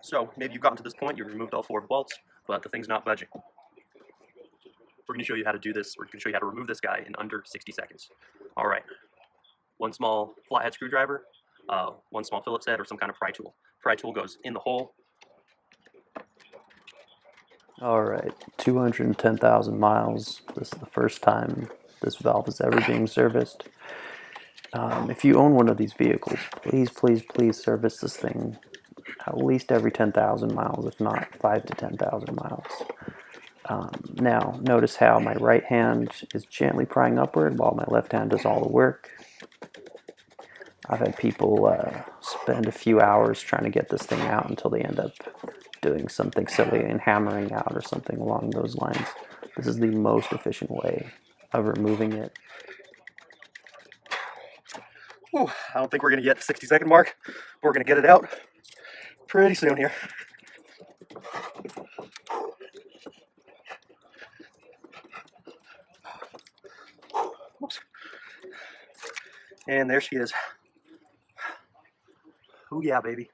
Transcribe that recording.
So maybe you've gotten to this point, you've removed all 4 bolts, but the thing's not budging. We're going to show you how to do this. We're going to show you how to remove this guy in under 60 seconds. All right. 1 small flathead screwdriver, 1 small Phillips head, or some kind of pry tool. Pry tool goes in the hole. All right, 210,000 miles. This is the first time this valve is ever being serviced. If you own one of these vehicles, please, please, please service this thing at least every 10,000 miles, if not 5 to 10,000 miles. Now, notice how my right hand is gently prying upward while my left hand does all the work. I've had people spend a few hours trying to get this thing out until they end up doing something silly and hammering out or something along those lines. This is the most efficient way of removing it. Ooh, I don't think we're going to get the 60-second mark. We're going to get it out pretty soon here. Oops. And there she is. Oh yeah, baby.